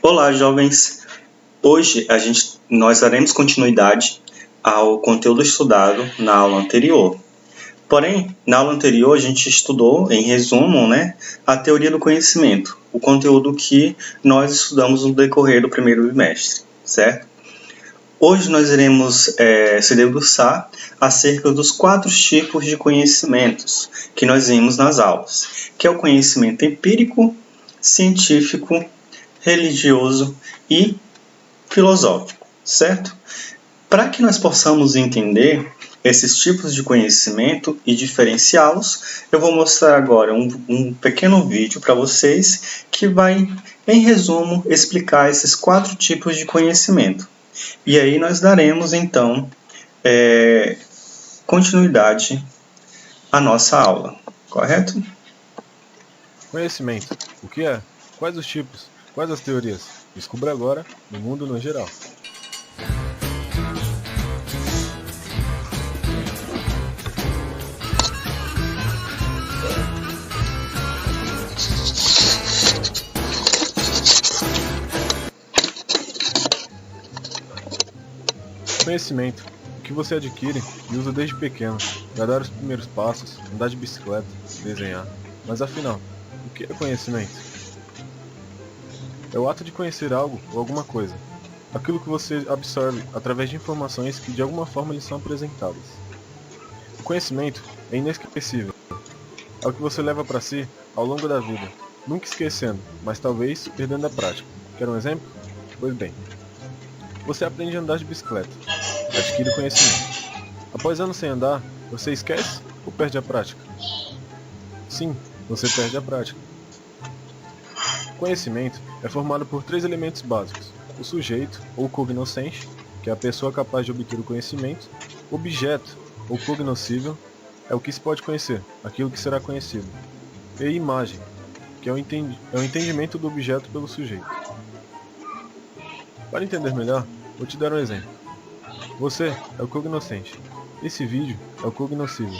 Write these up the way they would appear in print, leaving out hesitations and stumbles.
Olá, jovens! Hoje nós daremos continuidade ao conteúdo estudado na aula anterior. Porém, na aula anterior a gente estudou, em resumo, a teoria do conhecimento, o conteúdo que nós estudamos no decorrer do primeiro bimestre, certo? Hoje nós iremos se debruçar acerca dos 4 tipos de conhecimentos que nós vimos nas aulas, que é o conhecimento empírico, científico, religioso e filosófico, certo? Para que nós possamos entender esses tipos de conhecimento e diferenciá-los, eu vou mostrar agora um pequeno vídeo para vocês que vai, em resumo, explicar esses 4 tipos de conhecimento. E aí nós daremos, então, continuidade à nossa aula, correto? Conhecimento. O que é? Quais os tipos? Quais as teorias? Descubra agora no Mundo no Geral. Conhecimento. O que você adquire e usa desde pequeno, para dar os primeiros passos, andar de bicicleta, desenhar. Mas afinal, o que é conhecimento? É o ato de conhecer algo ou alguma coisa. Aquilo que você absorve através de informações que de alguma forma lhe são apresentadas. O conhecimento é inesquecível. É o que você leva para si ao longo da vida, nunca esquecendo, mas talvez perdendo a prática. Quer um exemplo? Pois bem, você aprende a andar de bicicleta, adquire o conhecimento. Após anos sem andar, você esquece ou perde a prática? Sim, você perde a prática. Conhecimento é formado por 3 elementos básicos: o sujeito, ou cognoscente, que é a pessoa capaz de obter o conhecimento; objeto, ou cognoscível, é o que se pode conhecer, aquilo que será conhecido; e imagem, que é o entendimento do objeto pelo sujeito. Para entender melhor, vou te dar um exemplo. Você é o cognoscente. Esse vídeo é o cognoscível.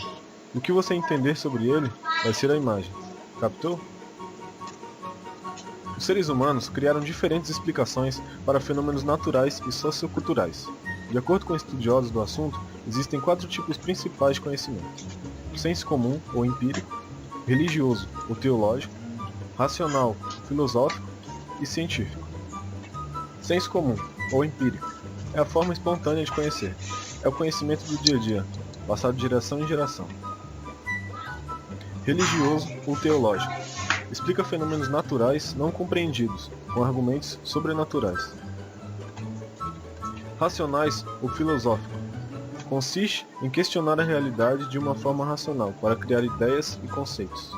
O que você entender sobre ele vai ser a imagem. Captou? Os seres humanos criaram diferentes explicações para fenômenos naturais e socioculturais. De acordo com estudiosos do assunto, existem 4 tipos principais de conhecimento: o senso comum ou empírico, religioso ou teológico, racional, filosófico e científico. Senso comum ou empírico é a forma espontânea de conhecer. É o conhecimento do dia a dia, passado de geração em geração. Religioso ou teológico explica fenômenos naturais não compreendidos, com argumentos sobrenaturais. Racionais ou filosófico consiste em questionar a realidade de uma forma racional para criar ideias e conceitos.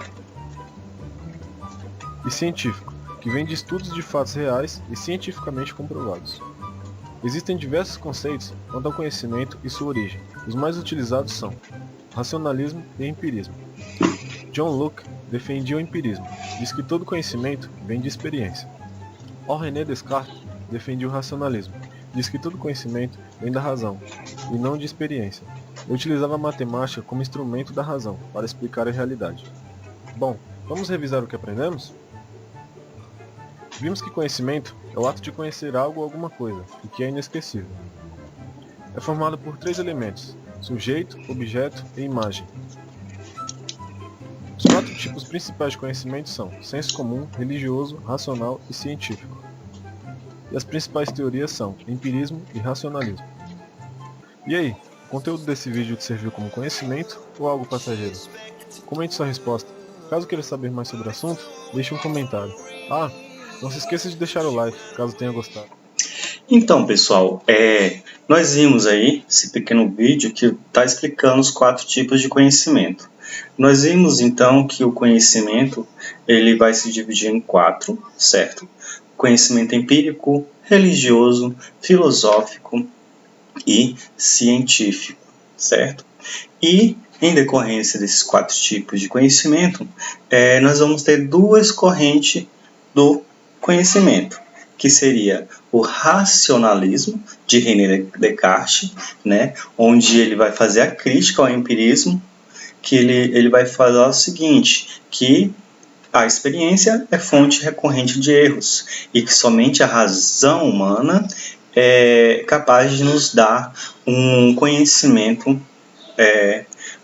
E científico, que vem de estudos de fatos reais e cientificamente comprovados. Existem diversos conceitos quanto ao conhecimento e sua origem. Os mais utilizados são racionalismo e empirismo. John Locke defendia o empirismo, diz que todo conhecimento vem de experiência. René Descartes defendia o racionalismo, diz que todo conhecimento vem da razão, e não de experiência. Ele utilizava a matemática como instrumento da razão para explicar a realidade. Bom, vamos revisar o que aprendemos? Vimos que conhecimento é o ato de conhecer algo ou alguma coisa, e que é inesquecível. É formado por 3 elementos: sujeito, objeto e imagem. Os 4 tipos principais de conhecimento são senso comum, religioso, racional e científico. E as principais teorias são empirismo e racionalismo. E aí, o conteúdo desse vídeo te serviu como conhecimento ou algo passageiro? Comente sua resposta. Caso queira saber mais sobre o assunto, deixe um comentário. Não se esqueça de deixar o like, caso tenha gostado. Então, pessoal, nós vimos aí esse pequeno vídeo que está explicando os 4 tipos de conhecimento. Nós vimos, então, que o conhecimento ele vai se dividir em 4, certo? Conhecimento empírico, religioso, filosófico e científico, certo? E, em decorrência desses 4 tipos de conhecimento, nós vamos ter 2 correntes do conhecimento, que seria o racionalismo de René Descartes, onde ele vai fazer a crítica ao empirismo, que ele vai falar o seguinte, que a experiência é fonte recorrente de erros e que somente a razão humana é capaz de nos dar um conhecimento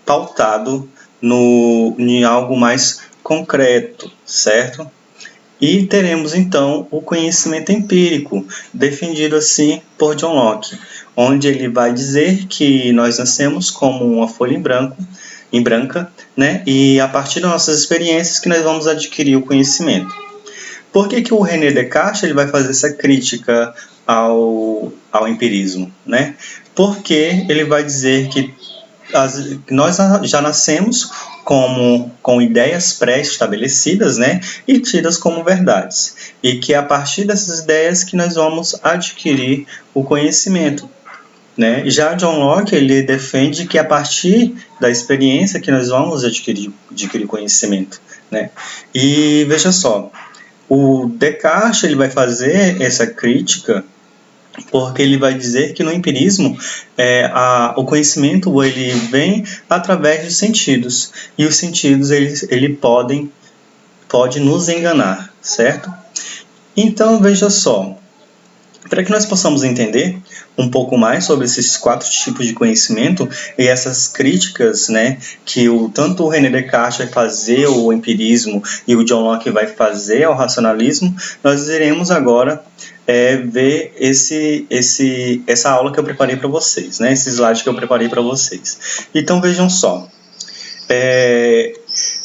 pautado em algo mais concreto, certo? E teremos então o conhecimento empírico, defendido assim por John Locke, onde ele vai dizer que nós nascemos como uma folha em branca, né? E a partir das nossas experiências que nós vamos adquirir o conhecimento. Por que o René Descartes ele vai fazer essa crítica ao empirismo, né? Porque ele vai dizer que nós já nascemos com ideias pré-estabelecidas, né, e tidas como verdades, e que é a partir dessas ideias que nós vamos adquirir o conhecimento, né? Já John Locke ele defende que é a partir da experiência que nós vamos adquirir conhecimento, né? E veja só, o Descartes ele vai fazer essa crítica porque ele vai dizer que no empirismo o conhecimento ele vem através dos sentidos, e os sentidos ele pode nos enganar, certo? Então veja só, para que nós possamos entender um pouco mais sobre esses 4 tipos de conhecimento e essas críticas, né, que tanto o René Descartes vai fazer ao empirismo e o John Locke vai fazer ao racionalismo, nós iremos agora ver essa aula que eu preparei para vocês, né, esse slide que eu preparei para vocês. Então vejam só,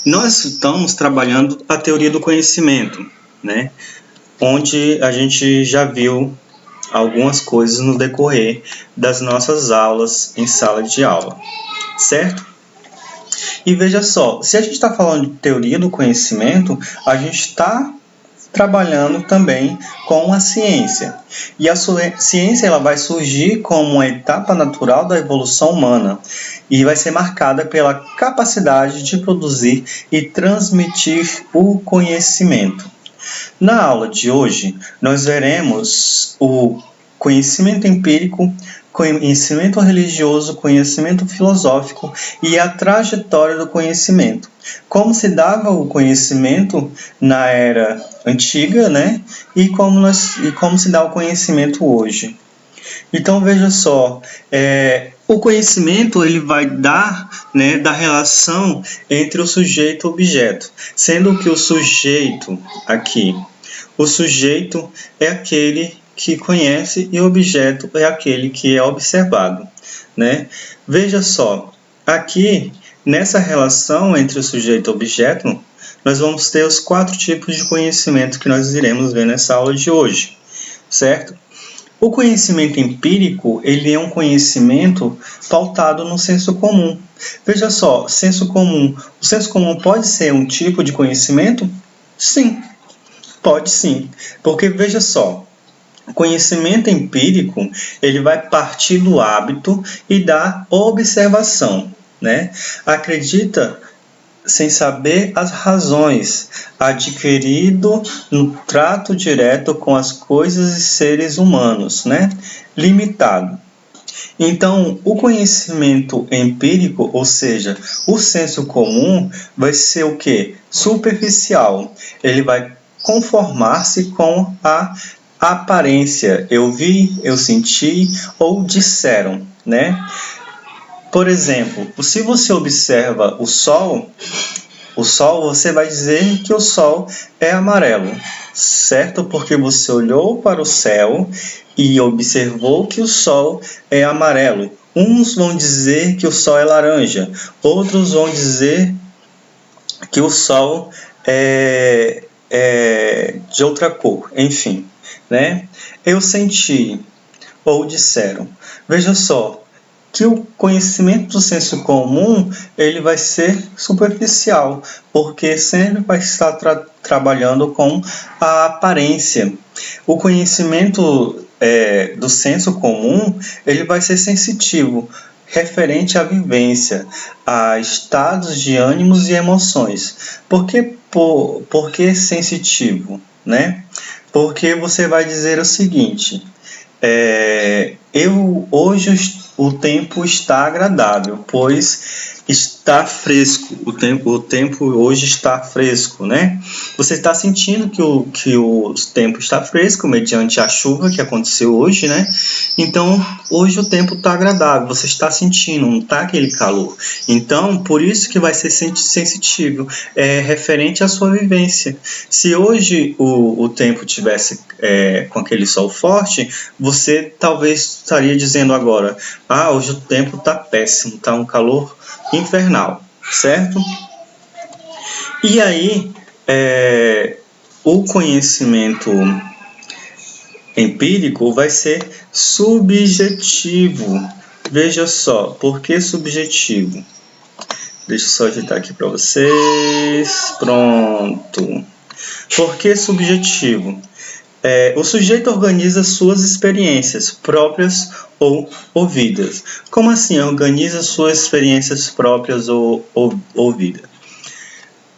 nós estamos trabalhando a teoria do conhecimento, né, onde a gente já viu algumas coisas no decorrer das nossas aulas em sala de aula, certo? E veja só, se a gente está falando de teoria do conhecimento, a gente está trabalhando também com a ciência. E a ciência ela vai surgir como uma etapa natural da evolução humana e vai ser marcada pela capacidade de produzir e transmitir o conhecimento. Na aula de hoje, nós veremos o conhecimento empírico, conhecimento religioso, conhecimento filosófico e a trajetória do conhecimento. Como se dava o conhecimento na era antiga, né? E como se dá o conhecimento hoje. Então veja só, o conhecimento ele vai dar, né, da relação entre o sujeito e o objeto, sendo que o sujeito é aquele que conhece e o objeto é aquele que é observado, né? Veja só, aqui nessa relação entre o sujeito e o objeto, nós vamos ter os 4 tipos de conhecimento que nós iremos ver nessa aula de hoje, certo? O conhecimento empírico, ele é um conhecimento pautado no senso comum. Veja só, senso comum. O senso comum pode ser um tipo de conhecimento? Sim, pode sim. Porque veja só, o conhecimento empírico, ele vai partir do hábito e da observação, né? Acredita sem saber as razões, adquirido no trato direto com as coisas e seres humanos, né? Limitado. Então, o conhecimento empírico, ou seja, o senso comum, vai ser o quê? Superficial. Ele vai conformar-se com a aparência. Eu vi, eu senti ou disseram, né? Por exemplo, se você observa o Sol você vai dizer que o Sol é amarelo, certo? Porque você olhou para o céu e observou que o Sol é amarelo. Uns vão dizer que o Sol é laranja, outros vão dizer que o Sol é de outra cor, enfim, né? Eu senti, ou disseram. Veja só, que o conhecimento do senso comum ele vai ser superficial, porque sempre vai estar trabalhando com a aparência. O conhecimento do senso comum ele vai ser sensitivo, referente à vivência, a estados de ânimos e emoções. Por que sensitivo, né? Porque você vai dizer o seguinte: hoje o tempo está agradável, pois está fresco, o tempo hoje está fresco, né? Você está sentindo que o tempo está fresco mediante a chuva que aconteceu hoje, né? Então, hoje o tempo está agradável, você está sentindo, não está aquele calor. Então, por isso que vai ser sensitivo, referente à sua vivência. Se hoje o tempo tivesse com aquele sol forte, você talvez estaria dizendo agora, hoje o tempo está péssimo, está um calor infernal, certo? E aí, o conhecimento empírico vai ser subjetivo. Veja só, por que subjetivo? Deixa eu só ajeitar aqui para vocês. Pronto. Por que subjetivo? O sujeito organiza suas experiências próprias ou ouvidas. Como assim organiza suas experiências próprias ou ouvidas?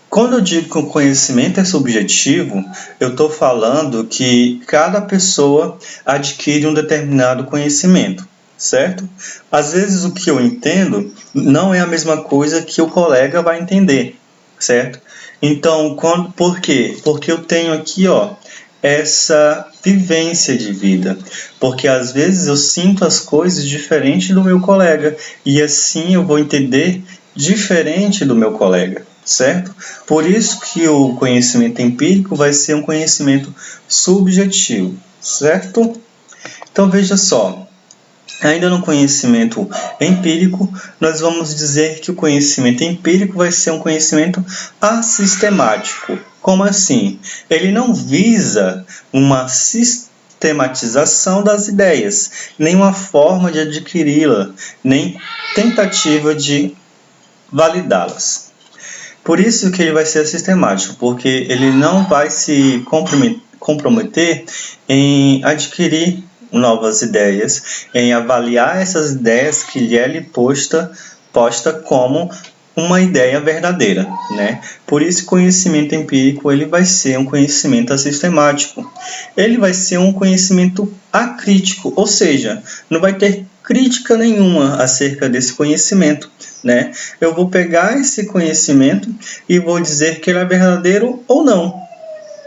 Quando eu digo que o conhecimento é subjetivo, eu estou falando que cada pessoa adquire um determinado conhecimento, certo? Às vezes o que eu entendo não é a mesma coisa que o colega vai entender, certo? Então, por quê? Porque eu tenho aqui, essa vivência de vida, porque às vezes eu sinto as coisas diferente do meu colega e assim eu vou entender diferente do meu colega, certo? Por isso que o conhecimento empírico vai ser um conhecimento subjetivo, certo? Então veja só, ainda no conhecimento empírico, nós vamos dizer que o conhecimento empírico vai ser um conhecimento assistemático. Como assim? Ele não visa uma sistematização das ideias, nem uma forma de adquiri-la, nem tentativa de validá-las. Por isso que ele vai ser sistemático, porque ele não vai se comprometer em adquirir novas ideias, em avaliar essas ideias que lhe é posta como uma ideia verdadeira, né? Por isso, conhecimento empírico ele vai ser um conhecimento assistemático. Ele vai ser um conhecimento acrítico, ou seja, não vai ter crítica nenhuma acerca desse conhecimento, né? Eu vou pegar esse conhecimento e vou dizer que ele é verdadeiro ou não,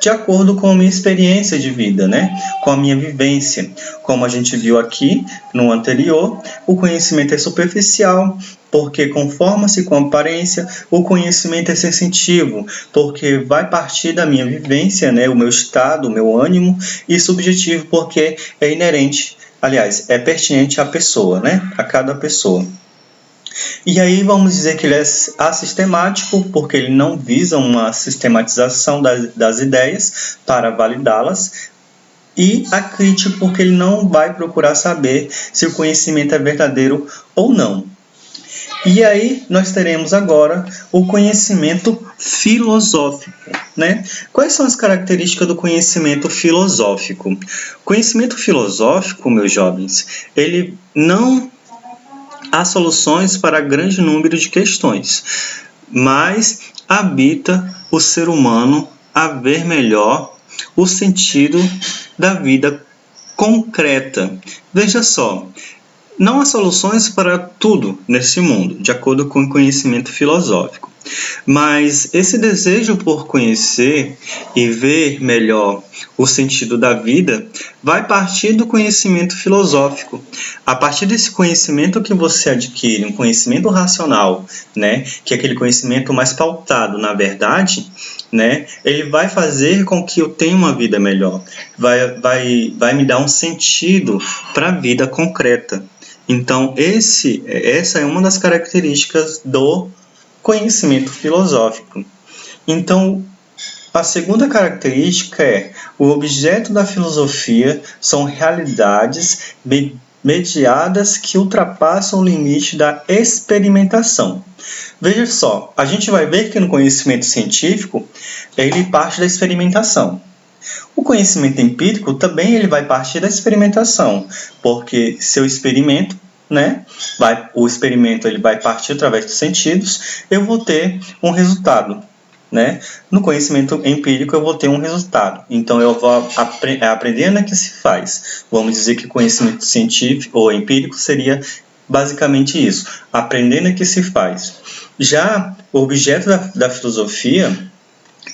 de acordo com a minha experiência de vida, né? Com a minha vivência. Como a gente viu aqui no anterior, o conhecimento é superficial, porque conforma-se com a aparência. O conhecimento é sensitivo, porque vai partir da minha vivência, né? O meu estado, o meu ânimo, e subjetivo, porque é inerente, aliás, é pertinente à pessoa, né? A cada pessoa. E aí vamos dizer que ele é assistemático, porque ele não visa uma sistematização das ideias para validá-las, e acrítico, porque ele não vai procurar saber se o conhecimento é verdadeiro ou não. E aí nós teremos agora o conhecimento filosófico, né? Quais são as características do conhecimento filosófico? O conhecimento filosófico, meus jovens, ele não há soluções para grande número de questões, mas habita o ser humano a ver melhor o sentido da vida concreta. Veja só, não há soluções para tudo nesse mundo, de acordo com o conhecimento filosófico. Mas esse desejo por conhecer e ver melhor o sentido da vida vai partir do conhecimento filosófico. A partir desse conhecimento que você adquire, um conhecimento racional, né, que é aquele conhecimento mais pautado na verdade, né, ele vai fazer com que eu tenha uma vida melhor, vai me dar um sentido para a vida concreta. Então, essa é uma das características do conhecimento filosófico. Então, a segunda característica é: o objeto da filosofia são realidades mediadas que ultrapassam o limite da experimentação. Veja só, a gente vai ver que no conhecimento científico, ele parte da experimentação. O conhecimento empírico também ele vai partir da experimentação, porque se eu experimento, né, o experimento ele vai partir através dos sentidos, eu vou ter um resultado, né? No conhecimento empírico eu vou ter um resultado, então eu vou aprendendo que se faz. Vamos dizer que o conhecimento científico ou empírico seria basicamente isso. Aprendendo é que se faz. Já o objeto da filosofia,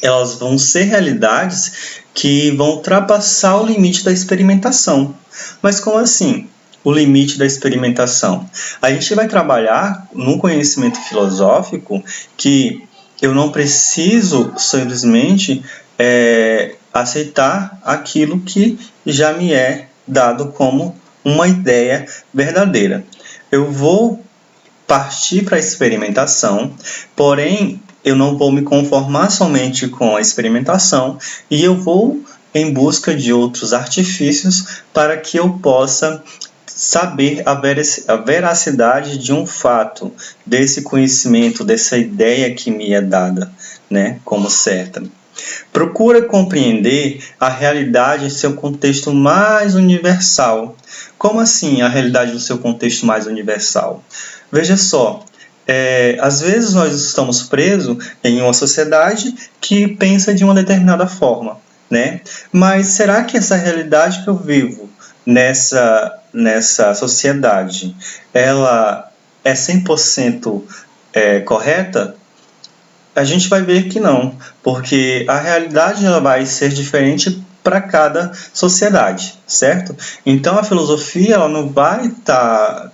elas vão ser realidades que vão ultrapassar o limite da experimentação. Mas como assim? O limite da experimentação. A gente vai trabalhar num conhecimento filosófico que eu não preciso simplesmente aceitar aquilo que já me é dado como uma ideia verdadeira. Eu vou partir para a experimentação, porém eu não vou me conformar somente com a experimentação e eu vou em busca de outros artifícios para que eu possa saber a veracidade de um fato, desse conhecimento, dessa ideia que me é dada, né, como certa. Procura compreender a realidade em seu contexto mais universal. Como assim a realidade no seu contexto mais universal? Veja só, às vezes nós estamos presos em uma sociedade que pensa de uma determinada forma, né? Mas será que essa realidade que eu vivo nessa sociedade, ela é 100% correta? A gente vai ver que não, porque a realidade ela vai ser diferente para cada sociedade, certo? Então a filosofia ela não vai estar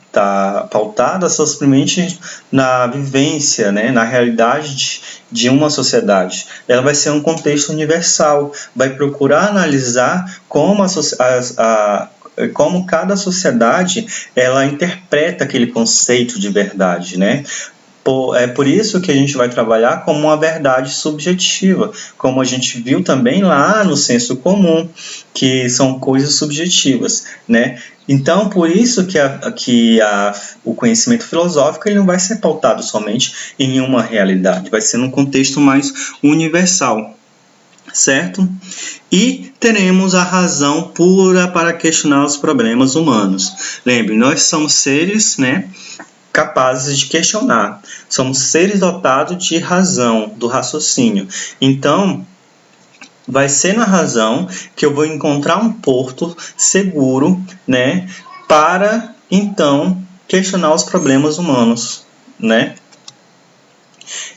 pautada simplesmente na vivência, né, na realidade de uma sociedade. Ela vai ser um contexto universal, vai procurar analisar como cada sociedade ela interpreta aquele conceito de verdade, né? É por isso que a gente vai trabalhar como uma verdade subjetiva, como a gente viu também lá no senso comum, que são coisas subjetivas, né? Então, por isso que o conhecimento filosófico ele não vai ser pautado somente em uma realidade, vai ser num contexto mais universal, certo? E teremos a razão pura para questionar os problemas humanos. Lembre, nós somos seres, né, capazes de questionar. Somos seres dotados de razão, do raciocínio. Então, vai ser na razão que eu vou encontrar um porto seguro, né, para, então, questionar os problemas humanos, né?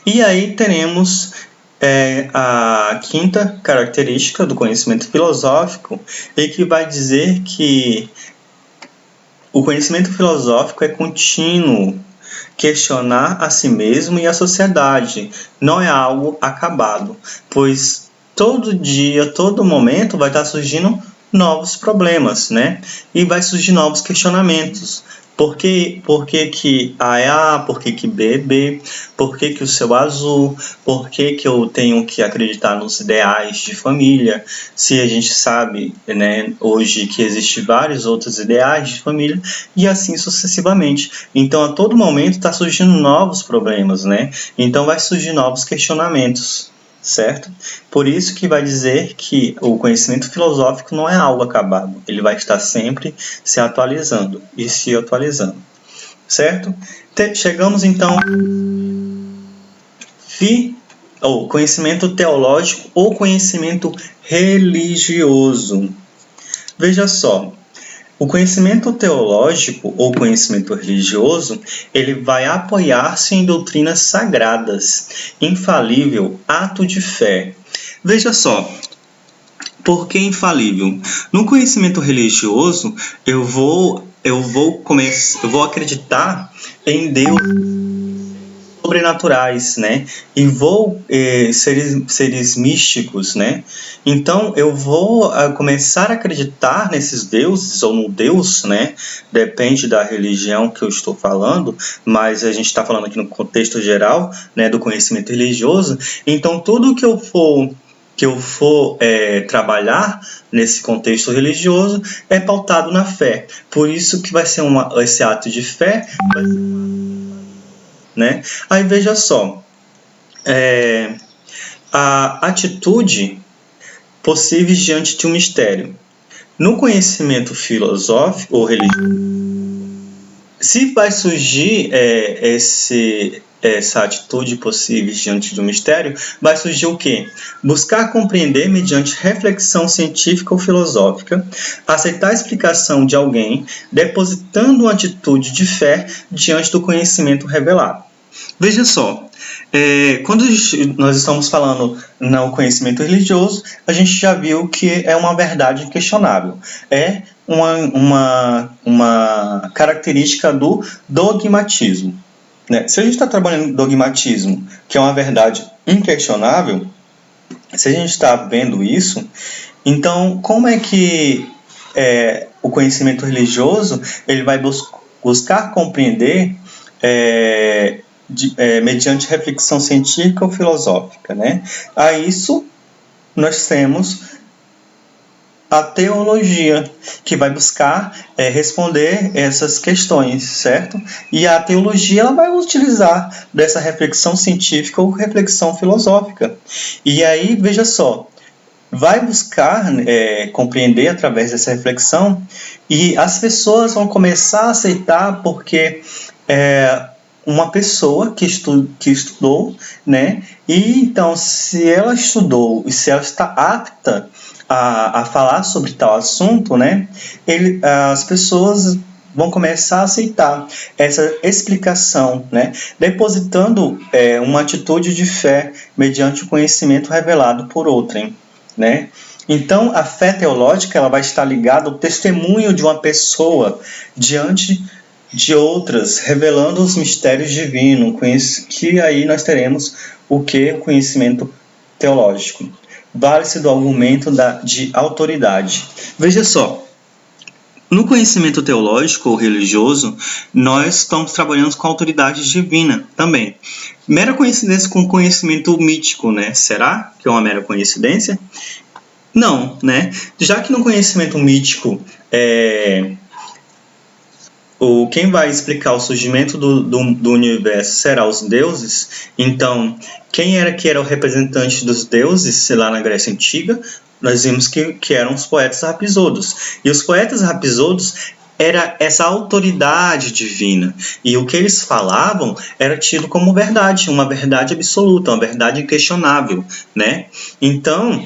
E aí teremos a quinta característica do conhecimento filosófico, e que vai dizer que o conhecimento filosófico é contínuo, questionar a si mesmo e a sociedade, não é algo acabado, pois todo dia, todo momento vai estar surgindo novos problemas, né? E vai surgir novos questionamentos. Por que A é A? Por que B é B? Por que o céu é azul? Por que eu tenho que acreditar nos ideais de família? Se a gente sabe, né, hoje que existem vários outros ideais de família e assim sucessivamente. Então, a todo momento está surgindo novos problemas, né? Então, vai surgir novos questionamentos. Certo? Por isso que vai dizer que o conhecimento filosófico não é algo acabado, ele vai estar sempre se atualizando e se atualizando, certo? Chegamos então ao conhecimento teológico ou conhecimento religioso. Veja só, o conhecimento teológico ou conhecimento religioso, ele vai apoiar-se em doutrinas sagradas, infalível, ato de fé. Veja só, por que infalível? No conhecimento religioso, eu vou acreditar em Deus sobrenaturais, né? E vou seres místicos, né? Então eu vou começar a acreditar nesses deuses ou no Deus, né? Depende da religião que eu estou falando, mas a gente está falando aqui no contexto geral, né, do conhecimento religioso. Então tudo que eu for trabalhar nesse contexto religioso é pautado na fé. Por isso que vai ser esse ato de fé, né? Aí veja só, a atitude possíveis diante de um mistério. No conhecimento filosófico ou religioso, se vai surgir essa atitude possível diante do mistério, vai surgir o quê? Buscar compreender mediante reflexão científica ou filosófica, aceitar a explicação de alguém, depositando uma atitude de fé diante do conhecimento revelado. Veja só, quando nós estamos falando no conhecimento religioso, a gente já viu que é uma verdade inquestionável. É uma característica do dogmatismo. Né? Se a gente está trabalhando em dogmatismo, que é uma verdade inquestionável, se a gente está vendo isso, então como é que o conhecimento religioso ele vai buscar compreender mediante reflexão científica ou filosófica, né? A isso nós temos a teologia, que vai buscar responder essas questões, certo? E a teologia ela vai utilizar dessa reflexão científica ou reflexão filosófica. E aí, veja só, vai buscar compreender através dessa reflexão e as pessoas vão começar a aceitar porque uma pessoa que estudou, né? E então, se ela estudou e se ela está apta a falar sobre tal assunto, né? As pessoas vão começar a aceitar essa explicação, né? Depositando uma atitude de fé mediante o conhecimento revelado por outrem, né? Então, a fé teológica ela vai estar ligada ao testemunho de uma pessoa diante de outras, revelando os mistérios divinos, que aí nós teremos o que? O conhecimento teológico. Vale-se do argumento de autoridade. Veja só, no conhecimento teológico ou religioso, nós estamos trabalhando com a autoridade divina também. Mera coincidência com conhecimento mítico, né? Será que é uma mera coincidência? Não, né? Já que no conhecimento mítico quem vai explicar o surgimento do universo será os deuses, então quem era que era o representante dos deuses lá na Grécia Antiga? Nós vimos que eram os poetas rapsodos. E os poetas rapsodos era essa autoridade divina. E o que eles falavam era tido como verdade, uma verdade absoluta, uma verdade inquestionável, né? Então,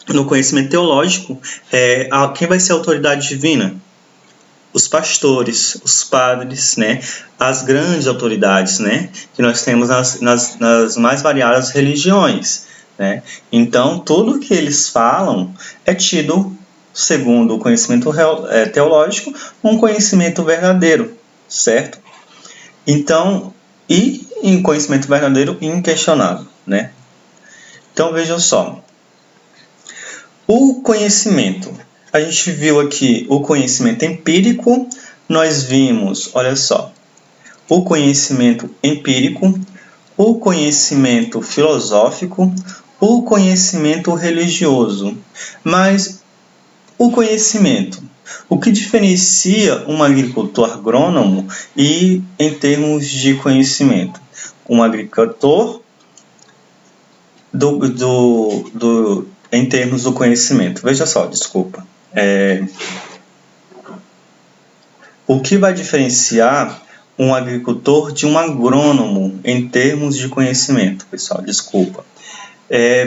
no conhecimento teológico, quem vai ser a autoridade divina? Os pastores, os padres, né? As grandes autoridades, né? Que nós temos nas mais variadas religiões, né? Então, tudo que eles falam é tido, segundo o conhecimento teológico, um conhecimento verdadeiro, certo? Então, e em conhecimento verdadeiro inquestionável, né? Então, vejam só. O conhecimento. A gente viu aqui o conhecimento empírico, nós vimos, olha só, o conhecimento empírico, o conhecimento filosófico, o conhecimento religioso. Mas o conhecimento, o que diferencia um agricultor agrônomo e em termos de conhecimento? Um agricultor em termos do conhecimento. Veja só, desculpa. O que vai diferenciar um agricultor de um agrônomo em termos de conhecimento, pessoal? Desculpa.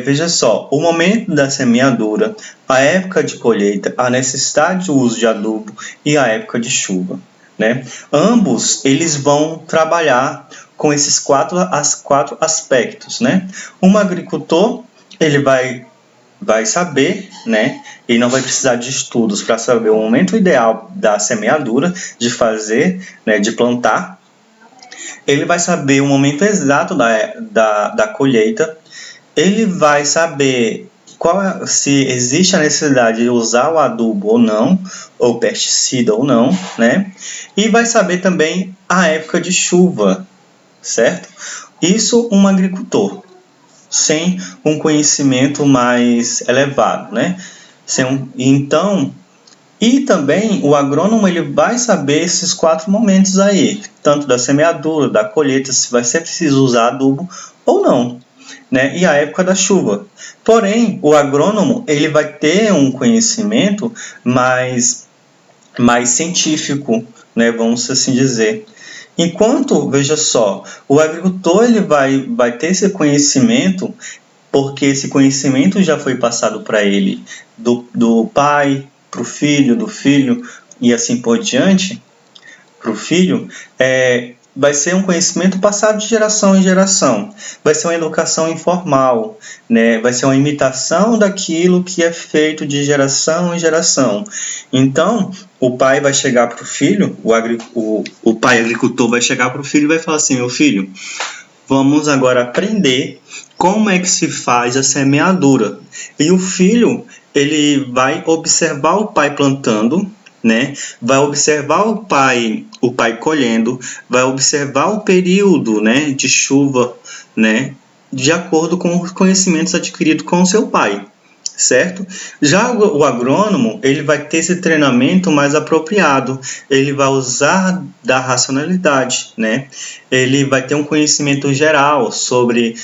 Veja só, o momento da semeadura, a época de colheita, a necessidade do uso de adubo e a época de chuva, né? Ambos eles vão trabalhar com esses quatro aspectos, né? Um agricultor ele vai saber, né? E não vai precisar de estudos para saber o momento ideal da semeadura, de fazer, né? De plantar. Ele vai saber o momento exato da colheita. Ele vai saber se existe a necessidade de usar o adubo ou não, ou pesticida ou não, né? E vai saber também a época de chuva, certo? Isso um agricultor, sem um conhecimento mais elevado, né? E também o agrônomo ele vai saber esses 4 momentos aí, tanto da semeadura, da colheita, se vai ser preciso usar adubo ou não, né? E a época da chuva. Porém, o agrônomo ele vai ter um conhecimento mais científico, né? Vamos assim dizer. Enquanto, veja só, o agricultor ele vai ter esse conhecimento porque esse conhecimento já foi passado para ele do pai para o filho, do filho e assim por diante, para o filho, vai ser um conhecimento passado de geração em geração. Vai ser uma educação informal, né? Vai ser uma imitação daquilo que é feito de geração em geração. Então, o pai vai chegar para o filho, o pai agricultor vai chegar para o filho e vai falar assim: meu filho, vamos agora aprender como é que se faz a semeadura. E o filho, ele vai observar o pai plantando, né? Vai observar o pai colhendo, vai observar o período, né, de chuva, né, de acordo com os conhecimentos adquiridos com o seu pai, certo? Já o agrônomo, ele vai ter esse treinamento mais apropriado, ele vai usar da racionalidade, né? Ele vai ter um conhecimento geral sobre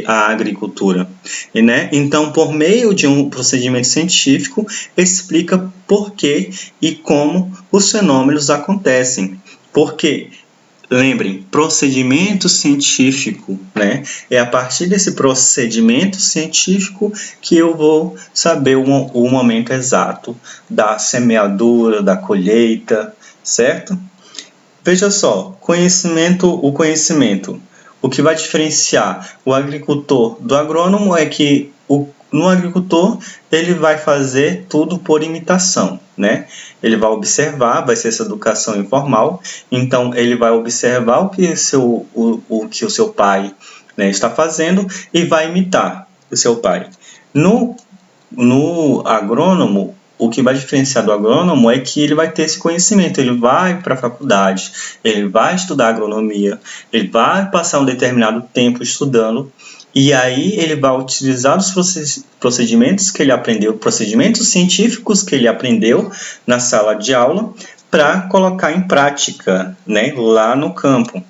a agricultura, né? Então, por meio de um procedimento científico, explica por que e como os fenômenos acontecem. Por quê? Lembrem, procedimento científico, né? É a partir desse procedimento científico que eu vou saber o momento exato da semeadura, da colheita, certo? Veja só, o conhecimento. O que vai diferenciar o agricultor do agrônomo é que no agricultor ele vai fazer tudo por imitação, né? Ele vai observar, vai ser essa educação informal, então ele vai observar o que o seu pai, né, está fazendo e vai imitar o seu pai. No agrônomo, o que vai diferenciar do agrônomo é que ele vai ter esse conhecimento, ele vai para a faculdade, ele vai estudar agronomia, ele vai passar um determinado tempo estudando, e aí ele vai utilizar os procedimentos que ele aprendeu, procedimentos científicos que ele aprendeu na sala de aula, para colocar em prática, né, lá no campo.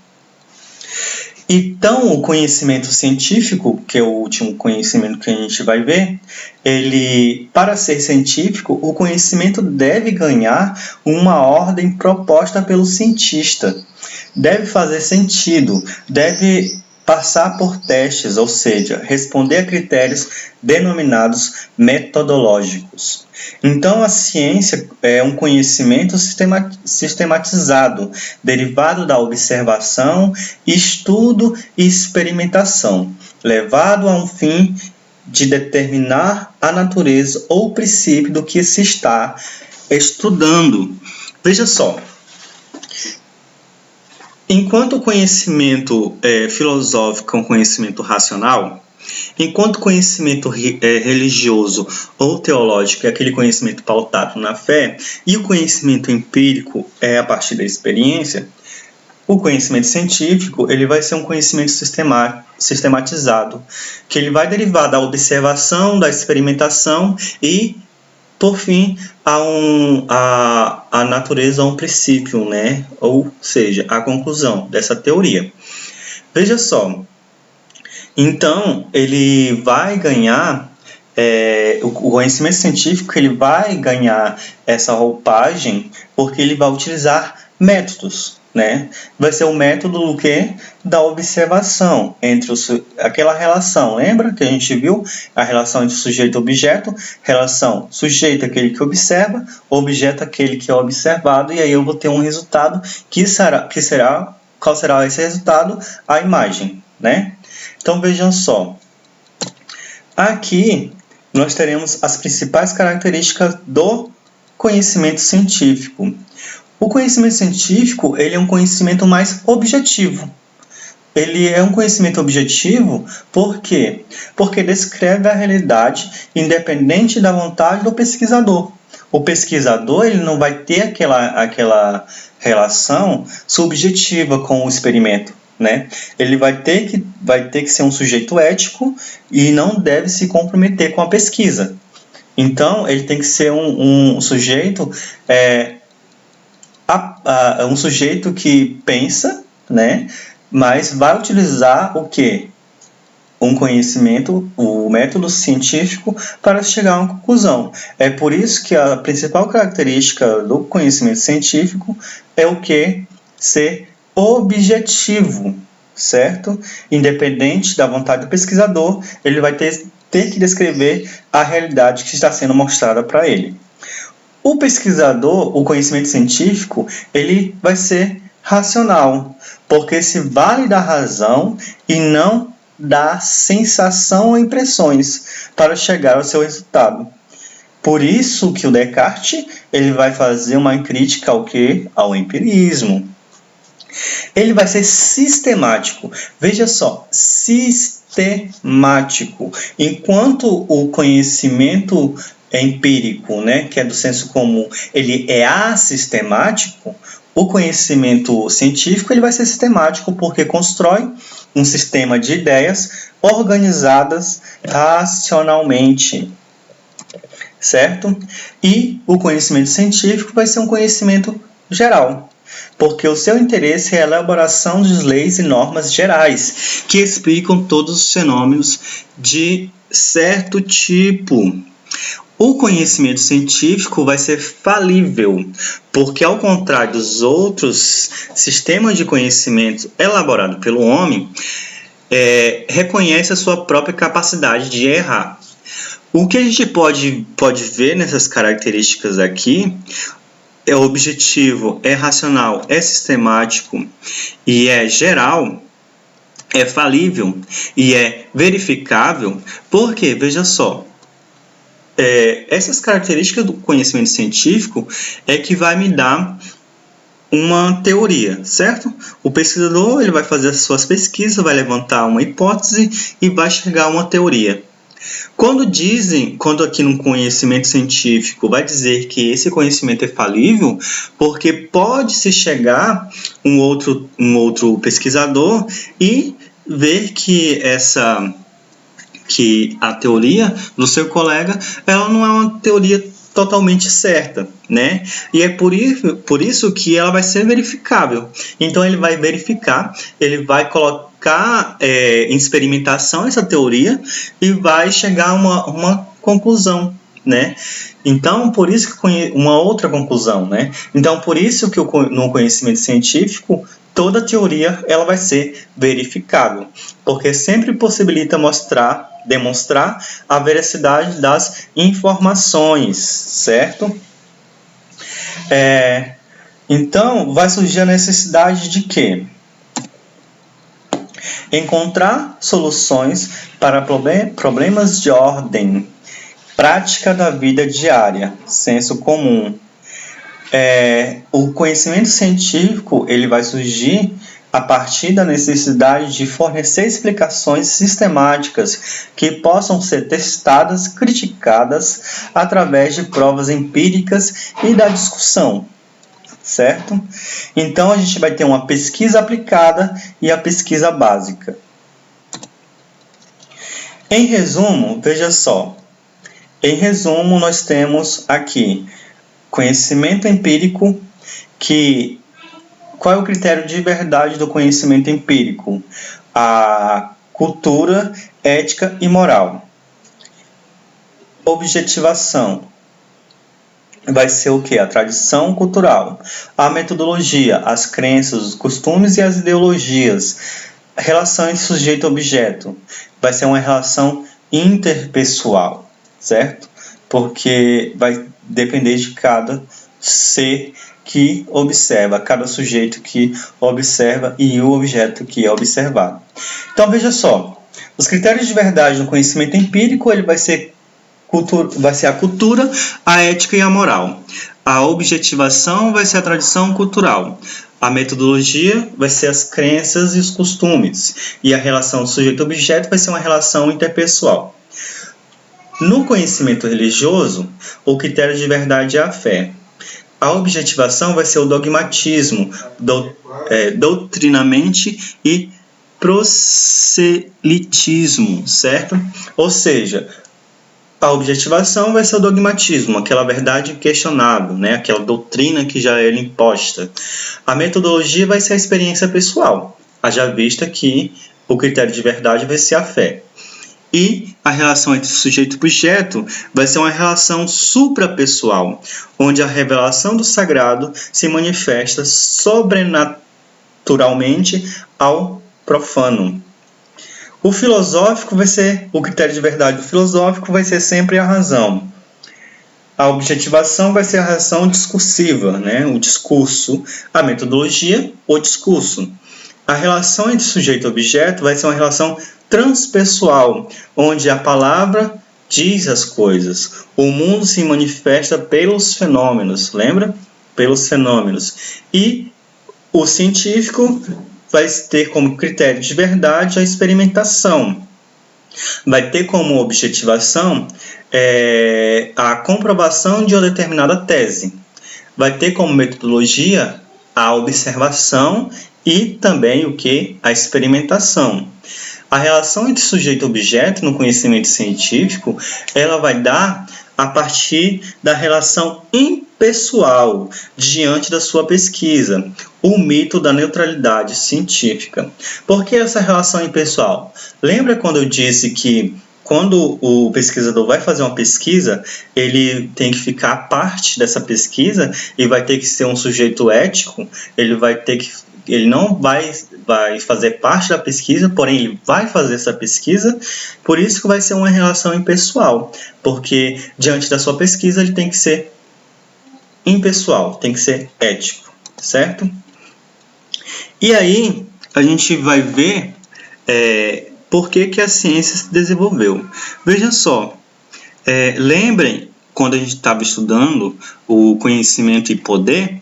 Então, o conhecimento científico, que é o último conhecimento que a gente vai ver, para ser científico, o conhecimento deve ganhar uma ordem proposta pelo cientista. Deve fazer sentido, deve passar por testes, ou seja, responder a critérios denominados metodológicos. Então, a ciência é um conhecimento sistematizado, derivado da observação, estudo e experimentação, levado a um fim de determinar a natureza ou o princípio do que se está estudando. Veja só. Enquanto o conhecimento filosófico é um conhecimento racional, enquanto o conhecimento religioso ou teológico é aquele conhecimento pautado na fé, e o conhecimento empírico é a partir da experiência, o conhecimento científico ele vai ser um conhecimento sistematizado, que ele vai derivar da observação, da experimentação e, por fim, a natureza a um princípio, né? Ou seja, a conclusão dessa teoria. Veja só, então ele vai ganhar, o conhecimento científico ele vai ganhar essa roupagem porque ele vai utilizar métodos, né? Vai ser o método do quê? Da observação, entre aquela relação, lembra que a gente viu? A relação entre sujeito e objeto, relação sujeito aquele que observa, objeto aquele que é observado, e aí eu vou ter um resultado qual será esse resultado? A imagem, né? Então vejam só, aqui nós teremos as principais características do conhecimento científico. O conhecimento científico ele é um conhecimento mais objetivo. Ele é um conhecimento objetivo por quê? Porque descreve a realidade independente da vontade do pesquisador. O pesquisador ele não vai ter aquela relação subjetiva com o experimento, né? Ele vai ter que ser um sujeito ético e não deve se comprometer com a pesquisa. Então, ele tem que ser um sujeito um sujeito que pensa, né? Mas vai utilizar o quê? Um conhecimento, o método científico para chegar a uma conclusão. É por isso que a principal característica do conhecimento científico é o quê? Ser objetivo, certo? Independente da vontade do pesquisador, ele vai ter que descrever a realidade que está sendo mostrada para ele. O pesquisador, o conhecimento científico, ele vai ser racional, porque se vale da razão e não da sensação ou impressões para chegar ao seu resultado. Por isso que o Descartes ele vai fazer uma crítica ao quê? Ao empirismo. Ele vai ser sistemático. Veja só, sistemático. Enquanto o conhecimento empírico, né, que é do senso comum, ele é assistemático, o conhecimento científico ele vai ser sistemático porque constrói um sistema de ideias organizadas racionalmente, certo? E o conhecimento científico vai ser um conhecimento geral, porque o seu interesse é a elaboração de leis e normas gerais que explicam todos os fenômenos de certo tipo. O conhecimento científico vai ser falível, porque ao contrário dos outros sistemas de conhecimento elaborados pelo homem, reconhece a sua própria capacidade de errar. O que a gente pode ver nessas características aqui é objetivo, é racional, é sistemático e é geral, é falível e é verificável, porque, veja só, essas características do conhecimento científico é que vai me dar uma teoria, certo? O pesquisador ele vai fazer as suas pesquisas, vai levantar uma hipótese e vai chegar a uma teoria. Quando aqui no conhecimento científico vai dizer que esse conhecimento é falível, porque pode-se chegar um outro pesquisador e ver que a teoria do seu colega ela não é uma teoria totalmente certa, né? E é por isso que ela vai ser verificável. Então ele vai verificar, ele vai colocar em experimentação essa teoria e vai chegar a uma conclusão, né? Então, por isso que uma outra conclusão, né? Então, por isso que no conhecimento científico toda teoria ela vai ser verificável, porque sempre possibilita demonstrar a veracidade das informações, certo? Então, vai surgir a necessidade de quê? Encontrar soluções para problemas de ordem, prática da vida diária, senso comum. O conhecimento científico ele vai surgir a partir da necessidade de fornecer explicações sistemáticas que possam ser testadas, criticadas através de provas empíricas e da discussão, certo? Então a gente vai ter uma pesquisa aplicada e a pesquisa básica. Em resumo, veja só. Em resumo, nós temos aqui conhecimento empírico, qual é o critério de verdade do conhecimento empírico? A cultura, ética e moral. Objetivação. Vai ser o quê? A tradição cultural. A metodologia, as crenças, os costumes e as ideologias. Relações sujeito-objeto. Vai ser uma relação interpessoal, certo? Porque vai depender de cada ser que observa, cada sujeito que observa e o objeto que é observado. Então, veja só, os critérios de verdade no conhecimento empírico ele vai ser a cultura, a ética e a moral. A objetivação vai ser a tradição cultural. A metodologia vai ser as crenças e os costumes. E a relação sujeito-objeto vai ser uma relação interpessoal. No conhecimento religioso, o critério de verdade é a fé. A objetivação vai ser o dogmatismo, doutrinamente e proselitismo, certo? Ou seja, a objetivação vai ser o dogmatismo, aquela verdade questionável, né? Aquela doutrina que já era imposta. A metodologia vai ser a experiência pessoal, haja vista que o critério de verdade vai ser a fé. E a relação entre sujeito e objeto vai ser uma relação suprapessoal, onde a revelação do sagrado se manifesta sobrenaturalmente naturalmente ao profano. O filosófico vai ser, o critério de verdade do filosófico vai ser sempre a razão. A objetivação vai ser a razão discursiva, né? O discurso, a metodologia, o discurso. A relação entre sujeito e objeto vai ser uma relação transpessoal, onde a palavra diz as coisas. O mundo se manifesta pelos fenômenos, lembra? Pelos fenômenos. E o científico vai ter como critério de verdade a experimentação. Vai ter como objetivação a comprovação de uma determinada tese. Vai ter como metodologia a observação e também o que? A experimentação. A relação entre sujeito e objeto no conhecimento científico, ela vai dar a partir da relação impessoal diante da sua pesquisa, o mito da neutralidade científica. Por que essa relação impessoal? Lembra quando eu disse que quando o pesquisador vai fazer uma pesquisa, ele tem que ficar parte dessa pesquisa e vai ter que ser um sujeito ético, ele não vai fazer parte da pesquisa, porém ele vai fazer essa pesquisa, por isso que vai ser uma relação impessoal, porque diante da sua pesquisa ele tem que ser impessoal, tem que ser ético, certo? E aí a gente vai ver por que a ciência se desenvolveu. Veja só, lembrem quando a gente estava estudando o conhecimento e poder,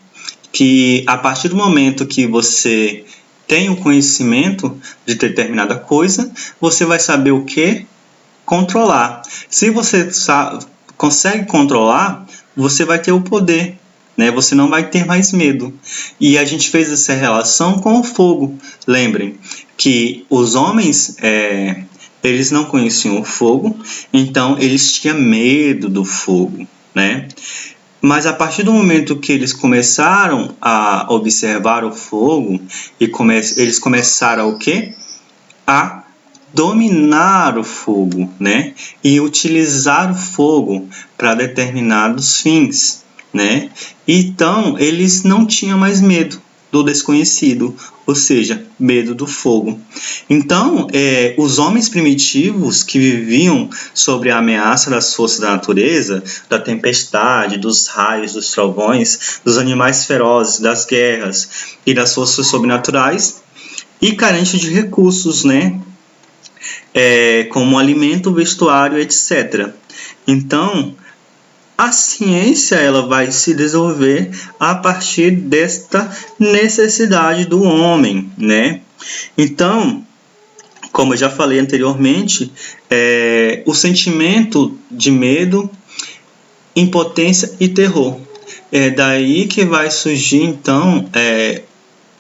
que a partir do momento que você tem o conhecimento de determinada coisa, você vai saber o que? Controlar. Se você consegue controlar, você vai ter o poder, né? Você não vai ter mais medo. E a gente fez essa relação com o fogo. Lembrem que os homens, eles não conheciam o fogo, então eles tinham medo do fogo, né? Mas a partir do momento que eles começaram a observar o fogo, eles começaram o quê? A dominar o fogo, né? E utilizar o fogo para determinados fins, né? Então, eles não tinham mais medo do desconhecido, ou seja, medo do fogo. Então, os homens primitivos que viviam sobre a ameaça das forças da natureza, da tempestade, dos raios, dos trovões, dos animais ferozes, das guerras e das forças sobrenaturais, e carentes de recursos, né? Como alimento, vestuário, etc. Então, a ciência ela vai se desenvolver a partir desta necessidade do homem, né? Então, como eu já falei anteriormente, o sentimento de medo, impotência e terror. É daí que vai surgir, então,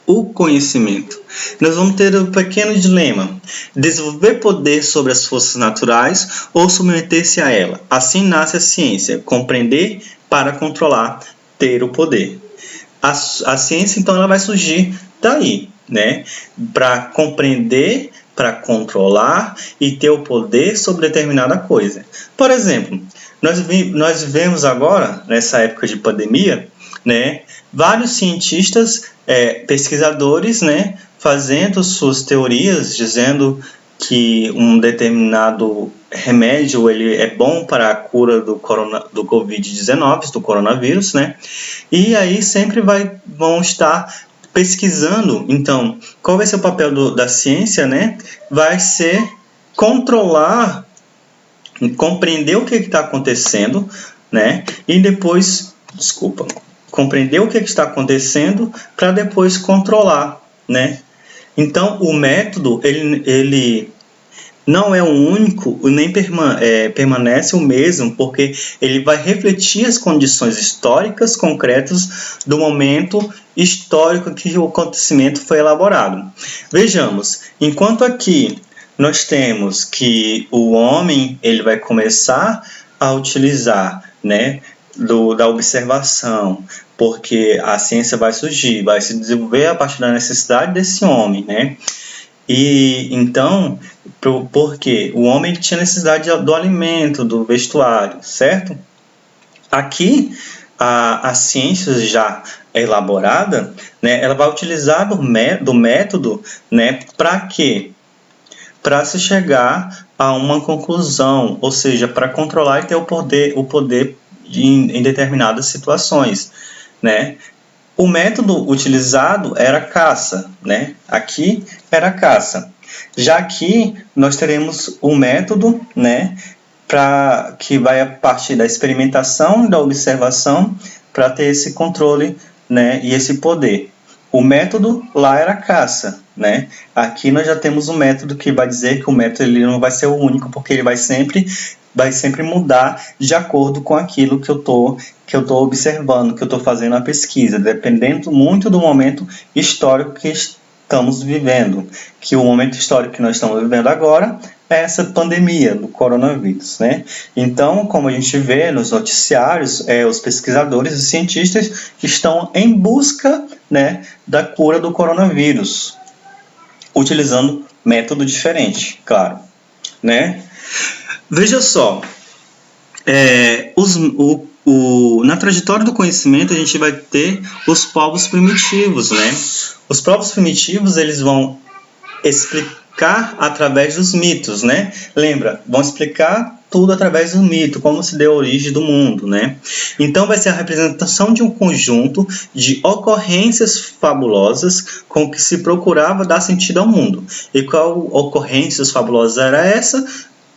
o conhecimento. Nós vamos ter um pequeno dilema: desenvolver poder sobre as forças naturais ou submeter-se a ela. Assim nasce a ciência: compreender para controlar, ter o poder. A ciência, então, ela vai surgir daí, né? Para compreender, para controlar e ter o poder sobre determinada coisa. Por exemplo, nós vivemos agora, nessa época de pandemia, né, vários cientistas, pesquisadores, né, fazendo suas teorias, dizendo que um determinado remédio ele é bom para a cura do Covid-19, do coronavírus, né? E aí sempre vão estar pesquisando. Então, qual vai ser o papel da ciência, né? Vai ser controlar, compreender o que está acontecendo, né? E depois, compreender o que está acontecendo para depois controlar, né? Então, o método, ele não é o único, nem permanece o mesmo, porque ele vai refletir as condições históricas concretas do momento histórico que o acontecimento foi elaborado. Vejamos, enquanto aqui nós temos que o homem ele vai começar a utilizar, né, da observação, porque a ciência vai surgir, vai se desenvolver a partir da necessidade desse homem, né? E então, porque o homem tinha necessidade do alimento, do vestuário, certo? Aqui a ciência já elaborada, né, ela vai utilizar do método, né, para quê? Para se chegar a uma conclusão, ou seja, para controlar e ter o poder em determinadas situações, né? O método utilizado era caça, né? Aqui era caça. Já aqui nós teremos o método, né, que vai a partir da experimentação e da observação para ter esse controle, né, e esse poder. O método lá era caça, né? Aqui nós já temos um método que vai dizer que o método ele não vai ser o único, porque ele vai sempre mudar de acordo com aquilo que eu tô observando, que eu estou fazendo a pesquisa, dependendo muito do momento histórico que estamos vivendo, que o momento histórico que nós estamos vivendo agora é essa pandemia do coronavírus, né? Então, como a gente vê nos noticiários, os pesquisadores e cientistas estão em busca, né, da cura do coronavírus, utilizando método diferente, claro, né? Veja só, na trajetória do conhecimento a gente vai ter os povos primitivos, né? Os povos primitivos eles vão explicar através dos mitos, né? Lembra, vão explicar tudo através do mito, como se deu a origem do mundo, né? Então vai ser a representação de um conjunto de ocorrências fabulosas com que se procurava dar sentido ao mundo. E qual ocorrências fabulosas era essa?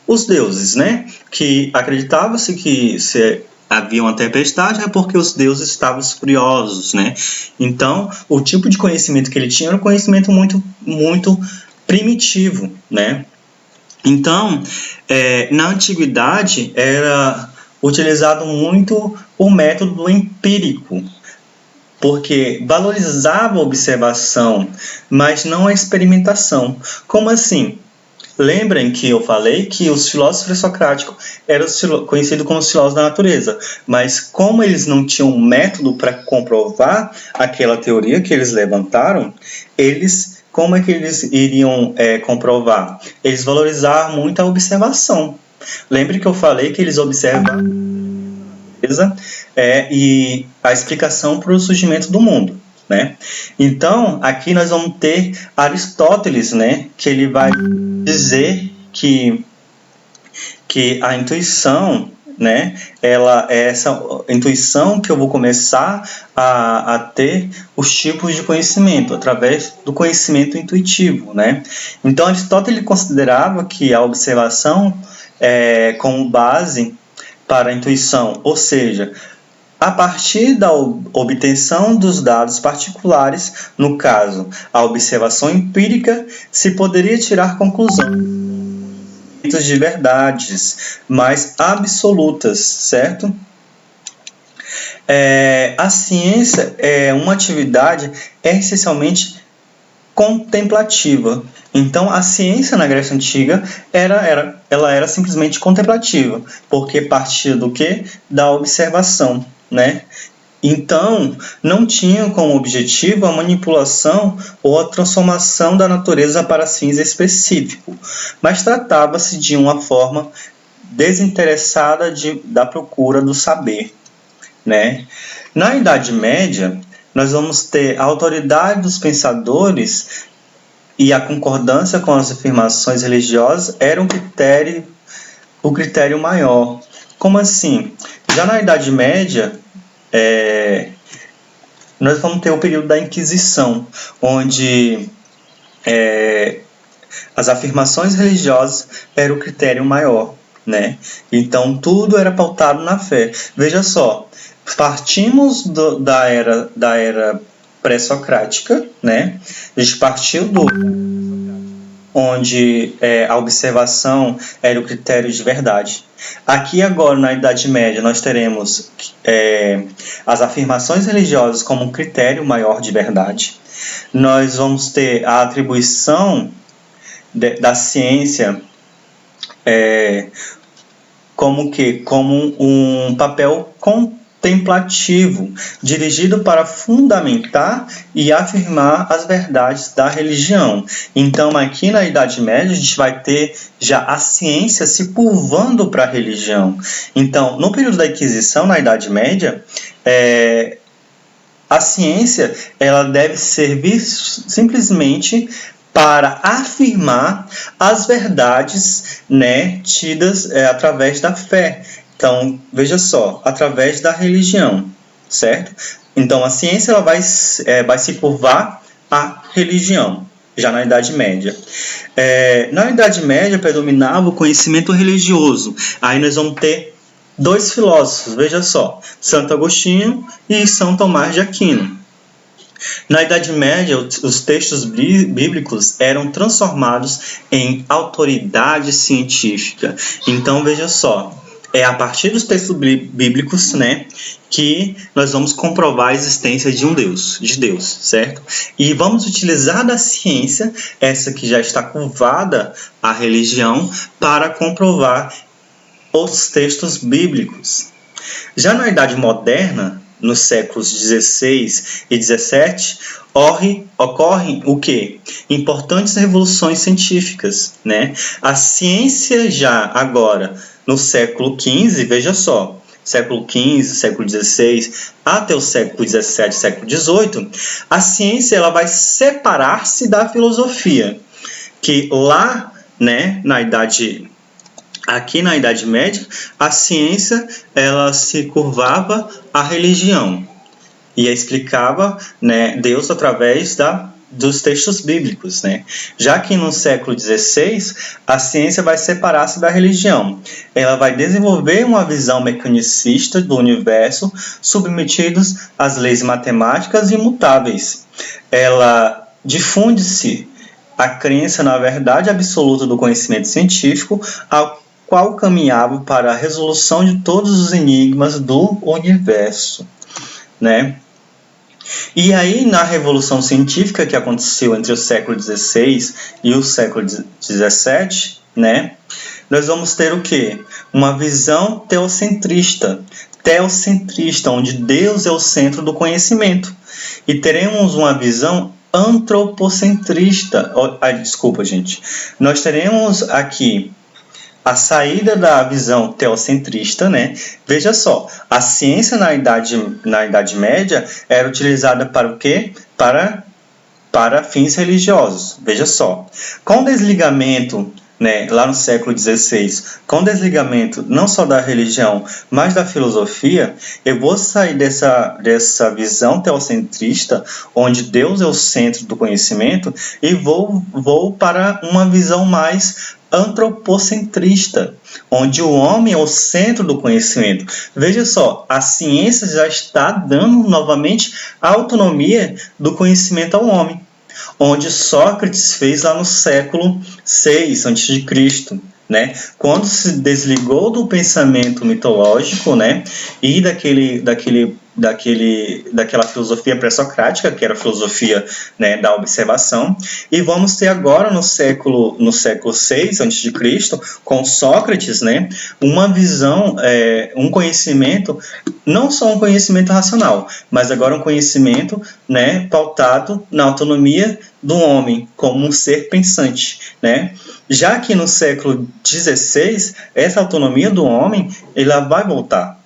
Os deuses, né? Que acreditava-se que se havia uma tempestade é porque os deuses estavam furiosos, né? Então, o tipo de conhecimento que ele tinha era um conhecimento muito, muito primitivo, né? Então, na antiguidade era utilizado muito o método empírico, porque valorizava a observação, mas não a experimentação. Como assim? Lembrem que eu falei que os filósofos pré-socráticos eram conhecidos como os filósofos da natureza, mas como eles não tinham um método para comprovar aquela teoria que eles levantaram, como é que eles iriam comprovar? Eles valorizavam muito a observação. Lembre que eu falei que eles observam e a explicação para o surgimento do mundo, né? Então, aqui nós vamos ter Aristóteles, né, que ele vai dizer que a intuição, né, ela é essa intuição que eu vou começar a ter os tipos de conhecimento através do conhecimento intuitivo, né? Então Aristóteles considerava que a observação como base para a intuição, ou seja, a partir da obtenção dos dados particulares, no caso, a observação empírica, se poderia tirar conclusões de verdades mais absolutas, certo? A ciência é uma atividade essencialmente contemplativa. Então, a ciência na Grécia Antiga ela era simplesmente contemplativa, porque partia do quê? Da observação, né? Então, não tinha como objetivo a manipulação ou a transformação da natureza para fins específicos, mas tratava-se de uma forma desinteressada da procura do saber, né? Na Idade Média, nós vamos ter a autoridade dos pensadores e a concordância com as afirmações religiosas era o critério maior. Como assim? Já na Idade Média, nós vamos ter o período da Inquisição, onde as afirmações religiosas eram o critério maior, né? Então, tudo era pautado na fé. Veja só, partimos da era pré-socrática, né? A gente partiu onde a observação era o critério de verdade. Aqui agora, na Idade Média, nós teremos as afirmações religiosas como um critério maior de verdade. Nós vamos ter a atribuição da ciência como um papel contemplativo, dirigido para fundamentar e afirmar as verdades da religião. Então, aqui na Idade Média, a gente vai ter já a ciência se curvando para a religião. Então, no período da Inquisição, na Idade Média, a ciência ela deve servir simplesmente para afirmar as verdades, né, tidas através da fé. Então, veja só, através da religião, certo? Então, a ciência ela vai se curvar à religião, já na Idade Média. Na Idade Média predominava o conhecimento religioso. Aí nós vamos ter dois filósofos, veja só, Santo Agostinho e São Tomás de Aquino. Na Idade Média, os textos bíblicos eram transformados em autoridade científica. Então, veja só, é a partir dos textos bíblicos, né, que nós vamos comprovar a existência de Deus, certo? E vamos utilizar da ciência, essa que já está curvada à religião, para comprovar os textos bíblicos. Já na Idade Moderna, nos séculos 16 e 17, ocorrem o quê? Importantes revoluções científicas, né? A ciência já agora, no século XV, veja só, século XV, século XVI, até o século XVII, século XVIII, a ciência ela vai separar-se da filosofia, que lá, né, aqui na Idade Média, a ciência ela se curvava à religião e explicava, né, Deus através dos textos bíblicos, né? Já que no século XVI, a ciência vai separar-se da religião. Ela vai desenvolver uma visão mecanicista do universo, submetidos às leis matemáticas imutáveis. Ela difunde-se a crença na verdade absoluta do conhecimento científico, ao qual caminhava para a resolução de todos os enigmas do universo, né? E aí, na Revolução Científica que aconteceu entre o século XVI e o século XVII, né, nós vamos ter o quê? Uma visão teocentrista, onde Deus é o centro do conhecimento. E teremos uma visão antropocentrista. Desculpa, gente. Nós teremos aqui a saída da visão teocentrista, né? Veja só, a ciência na Idade Média era utilizada para o quê? Para fins religiosos. Veja só, com o desligamento, né, lá no século XVI, com o desligamento não só da religião, mas da filosofia, eu vou sair dessa visão teocentrista, onde Deus é o centro do conhecimento, e vou para uma visão mais antropocentrista, onde o homem é o centro do conhecimento. Veja só, a ciência já está dando novamente a autonomia do conhecimento ao homem, onde Sócrates fez lá no século VI a.C., né? Quando se desligou do pensamento mitológico, né, e daquela filosofia pré-socrática, que era a filosofia, né, da observação, e vamos ter agora no século VI a.C., com Sócrates, né, uma visão, um conhecimento, não só um conhecimento racional, mas agora um conhecimento, né, pautado na autonomia do homem como um ser pensante, né? Já que no século XVI, essa autonomia do homem ela vai voltar,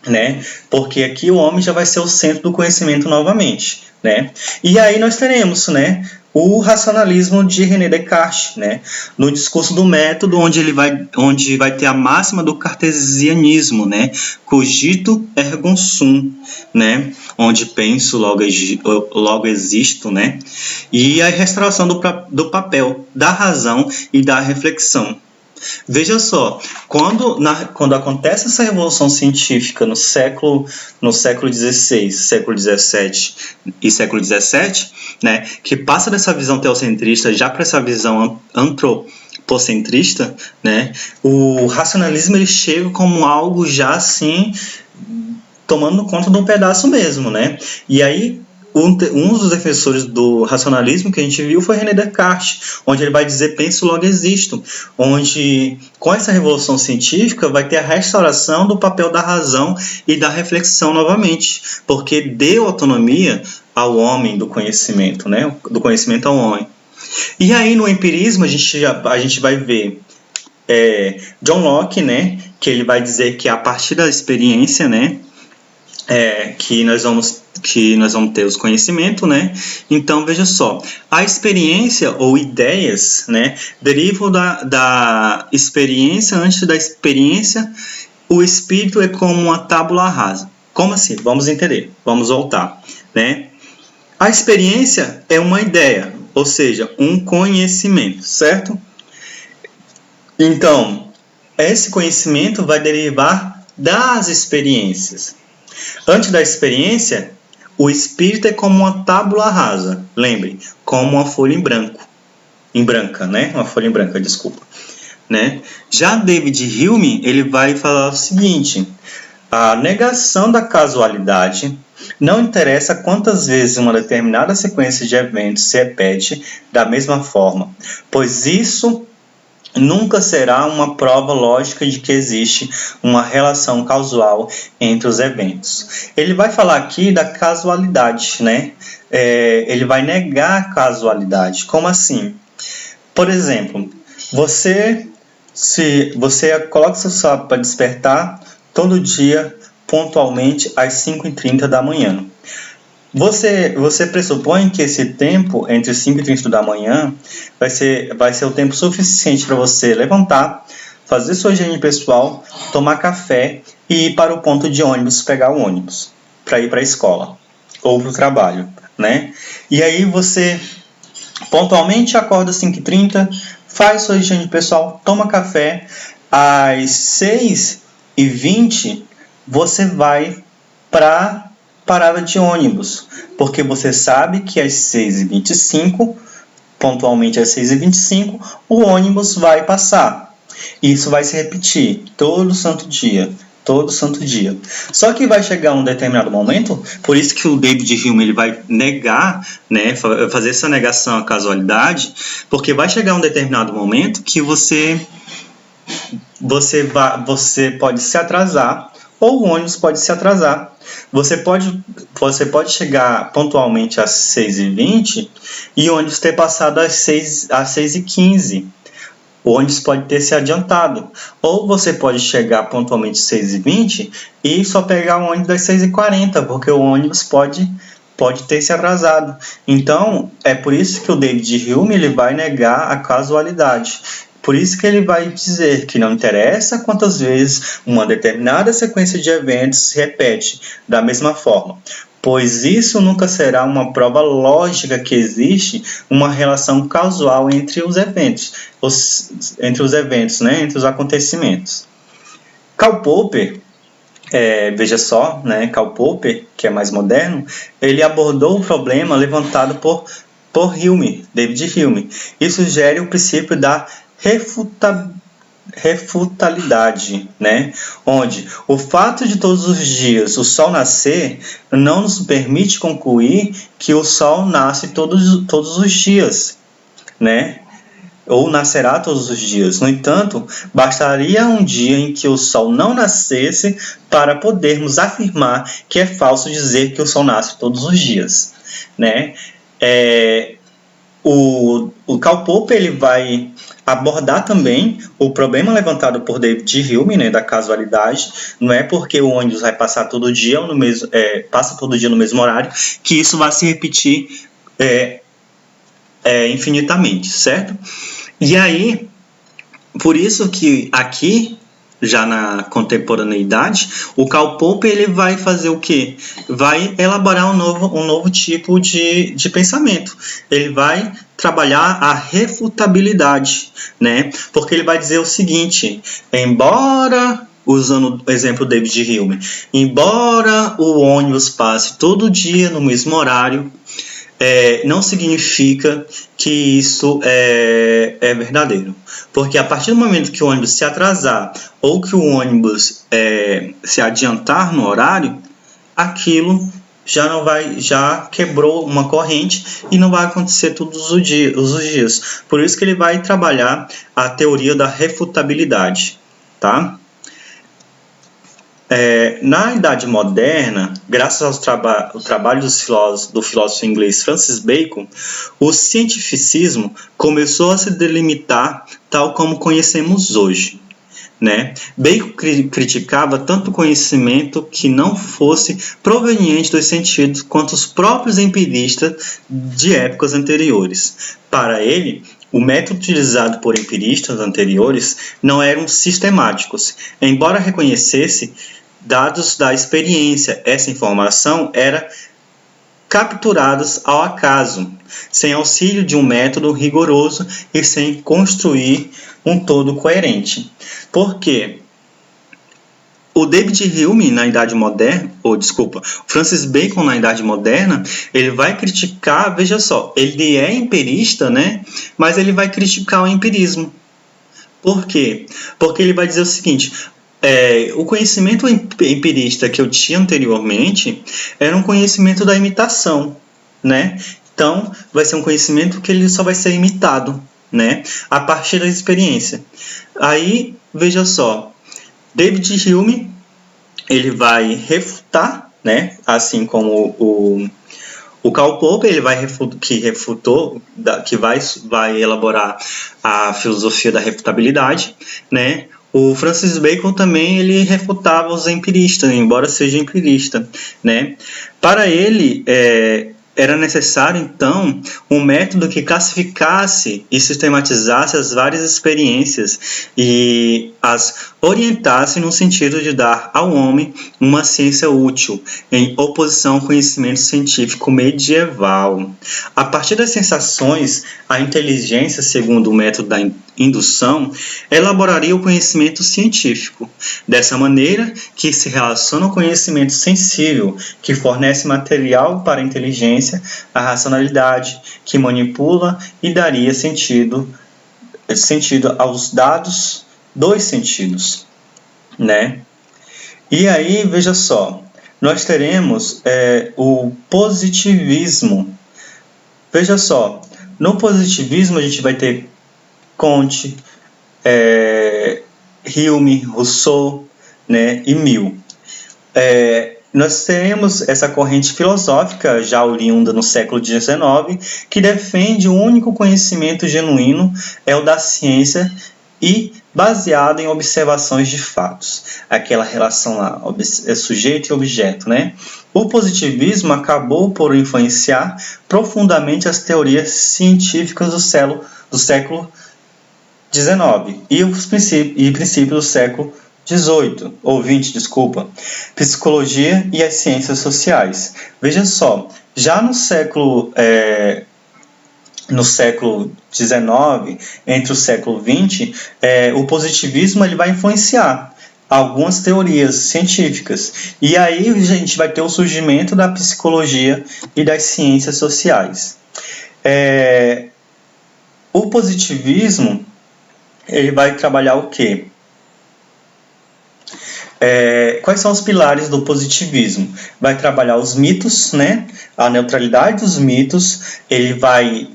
né? Porque aqui o homem já vai ser o centro do conhecimento novamente, né? E aí nós teremos, né, o racionalismo de René Descartes, né, no discurso do método, onde vai ter a máxima do cartesianismo, né, cogito ergo sum, né, onde penso, logo existo, né, e a restauração do papel da razão e da reflexão. Veja só, quando acontece essa revolução científica no século XVI, século XVII e século XVII, né, que passa dessa visão teocentrista já para essa visão antropocentrista, né, o racionalismo ele chega como algo já assim tomando conta de um pedaço mesmo, né? E aí um dos defensores do racionalismo que a gente viu foi René Descartes, onde ele vai dizer penso, logo existo, onde com essa revolução científica vai ter a restauração do papel da razão e da reflexão novamente, porque deu autonomia ao homem do conhecimento, né? Do conhecimento ao homem. E aí no empirismo a gente vai ver John Locke, né? Que ele vai dizer que a partir da experiência, né, que nós vamos ter os conhecimentos, né? Então, veja só, a experiência ou ideias, né, derivam da experiência. Antes da experiência, o espírito é como uma tábula rasa. Como assim? Vamos entender, vamos voltar, né? A experiência é uma ideia, ou seja, um conhecimento, certo? Então, esse conhecimento vai derivar das experiências. Antes da experiência, o espírito é como uma tábula rasa. Lembre, como uma folha em branca, né? Uma folha em branca, desculpa. Né? Já David Hume, ele vai falar o seguinte: a negação da casualidade não interessa quantas vezes uma determinada sequência de eventos se repete da mesma forma, pois isso nunca será uma prova lógica de que existe uma relação causal entre os eventos. Ele vai falar aqui da casualidade, né? Ele vai negar a casualidade. Como assim? Por exemplo, você coloca seu celular para despertar todo dia pontualmente às 5h30 da manhã. Você pressupõe que esse tempo entre 5h30 da manhã vai ser o tempo suficiente para você levantar, fazer sua higiene pessoal, tomar café e ir para o ponto de ônibus, pegar o ônibus para ir para a escola ou para o trabalho, né? E aí você pontualmente acorda às 5h30, faz sua higiene pessoal, toma café, às 6h20 você vai para parada de ônibus, porque você sabe que às 6h25, pontualmente às 6h25, o ônibus vai passar. Isso vai se repetir todo santo dia. Só que vai chegar um determinado momento, por isso que o David Hume ele vai negar, né, fazer essa negação à casualidade, porque vai chegar um determinado momento que você pode se atrasar, ou o ônibus pode se atrasar. Você pode chegar pontualmente às 6h20 e o ônibus ter passado às 6h15. O ônibus pode ter se adiantado. Ou você pode chegar pontualmente às 6h20 e só pegar o ônibus às 6h40, porque o ônibus pode ter se atrasado. Então, é por isso que o David Hume ele vai negar a casualidade. Por isso que ele vai dizer que não interessa quantas vezes uma determinada sequência de eventos se repete da mesma forma, pois isso nunca será uma prova lógica que existe uma relação causal entre os eventos, né, entre os acontecimentos. Karl Popper, veja só, né, Karl Popper, que é mais moderno, ele abordou o problema levantado por David Hume, e sugere o princípio da refutalidade, né? Onde o fato de todos os dias o sol nascer não nos permite concluir que o sol nasce todos os dias, né? Ou nascerá todos os dias. No entanto, bastaria um dia em que o sol não nascesse para podermos afirmar que é falso dizer que o sol nasce todos os dias, né? O Karl Popper ele vai abordar também o problema levantado por David Hume, né, da casualidade. Não é porque o ônibus vai passar todo dia passa todo dia no mesmo horário que isso vai se repetir infinitamente, certo? E aí, por isso que aqui, já na contemporaneidade, o Karl Popper ele vai fazer o quê? Vai elaborar um novo tipo de pensamento. Ele vai trabalhar a refutabilidade, né? Porque ele vai dizer o seguinte: embora, usando o exemplo do David Hume, embora o ônibus passe todo dia no mesmo horário, não significa que isso é verdadeiro. Porque a partir do momento que o ônibus se atrasar ou que o ônibus se adiantar no horário, aquilo já quebrou uma corrente e não vai acontecer todos os dias. Por isso que ele vai trabalhar a teoria da refutabilidade, tá? Na Idade Moderna, graças ao trabalho do filósofo inglês Francis Bacon, o cientificismo começou a se delimitar tal como conhecemos hoje, né? Bacon criticava tanto o conhecimento que não fosse proveniente dos sentidos quanto os próprios empiristas de épocas anteriores. Para ele, o método utilizado por empiristas anteriores não eram sistemáticos. Embora reconhecesse dados da experiência, essa informação era capturadas ao acaso, sem auxílio de um método rigoroso e sem construir um todo coerente. Porque o David Hume na Idade Moderna, Francis Bacon na Idade Moderna, ele vai criticar, veja só, ele é empirista, né? Mas ele vai criticar o empirismo. Por quê? Porque ele vai dizer o seguinte: o conhecimento empirista que eu tinha anteriormente era um conhecimento da imitação, né? Então, vai ser um conhecimento que ele só vai ser imitado, né? A partir da experiência. Aí, veja só, David Hume, ele vai refutar, né? Assim como o Karl Popper, ele vai vai elaborar a filosofia da refutabilidade, né? O Francis Bacon também ele refutava os empiristas, embora seja empirista, né? Para ele, era necessário, então, um método que classificasse e sistematizasse as várias experiências e as orientasse no sentido de dar ao homem uma ciência útil, em oposição ao conhecimento científico medieval. A partir das sensações, a inteligência, segundo o método da indução, elaboraria o conhecimento científico. Dessa maneira, que se relaciona ao conhecimento sensível, que fornece material para a inteligência, a racionalidade, que manipula e daria sentido aos dados dos sentidos, né? E aí, veja só, nós teremos o positivismo. Veja só, no positivismo a gente vai ter Comte, Hume, Rousseau, né, e Mill. Nós temos essa corrente filosófica já oriunda no século XIX que defende o único conhecimento genuíno é o da ciência e baseado em observações de fatos. Aquela relação lá, sujeito e objeto, né? O positivismo acabou por influenciar profundamente as teorias científicas do século XIX e os princípios do século XVIII, ou XX, desculpa, psicologia e as ciências sociais. Veja só, já no século XIX, entre o século XX, o positivismo ele vai influenciar algumas teorias científicas. E aí a gente vai ter o surgimento da psicologia e das ciências sociais. O positivismo ele vai trabalhar o quê? Quais são os pilares do positivismo? Vai trabalhar os mitos, né? A neutralidade dos mitos. Ele vai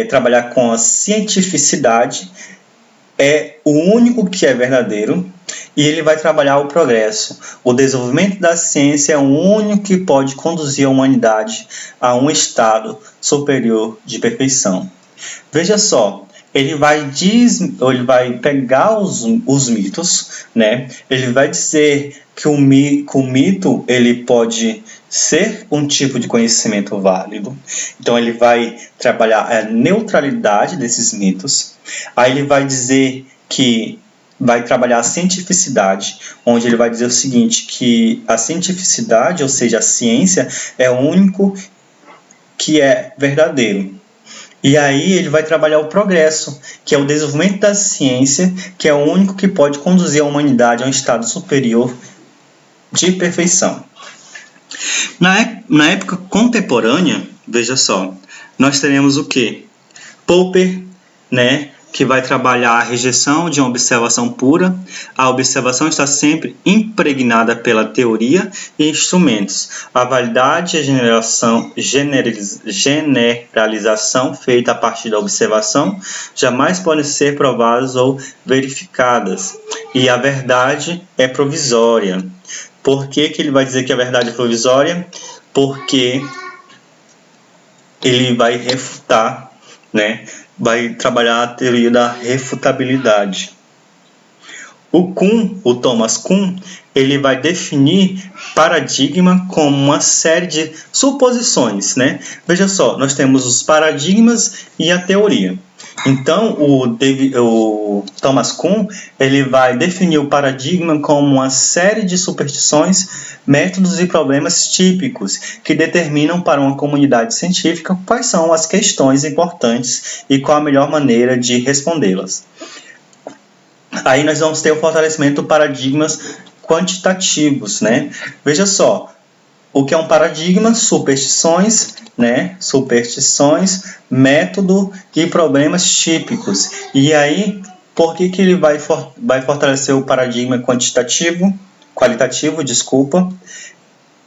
trabalhar com a cientificidade, é o único que é verdadeiro, e ele vai trabalhar o progresso. O desenvolvimento da ciência é o único que pode conduzir a humanidade a um estado superior de perfeição. Veja só, ele vai pegar os mitos, né? Ele vai dizer que o mito ele pode ser um tipo de conhecimento válido. Então ele vai trabalhar a neutralidade desses mitos. Aí ele vai dizer que vai trabalhar a cientificidade, onde ele vai dizer o seguinte, que a cientificidade, ou seja, a ciência, é o único que é verdadeiro. E aí ele vai trabalhar o progresso, que é o desenvolvimento da ciência, que é o único que pode conduzir a humanidade a um estado superior de perfeição. Na época contemporânea, veja só, nós teremos o quê? Popper, né, que vai trabalhar a rejeição de uma observação pura. A observação está sempre impregnada pela teoria e instrumentos. A validade e a generalização feita a partir da observação jamais podem ser provadas ou verificadas. E a verdade é provisória. Por que ele vai dizer que a verdade é provisória? Porque ele vai refutar, né? Vai trabalhar a teoria da refutabilidade. O Thomas Kuhn, ele vai definir paradigma como uma série de suposições, né? Veja só, nós temos os paradigmas e a teoria. Então, o Thomas Kuhn, ele vai definir o paradigma como uma série de superstições, métodos e problemas típicos que determinam para uma comunidade científica quais são as questões importantes e qual a melhor maneira de respondê-las. Aí nós vamos ter o fortalecimento de paradigmas quantitativos, né? Veja só, o que é um paradigma? Superstições, né? Superstições, método e problemas típicos. E aí, por que ele vai fortalecer o paradigma qualitativo, desculpa?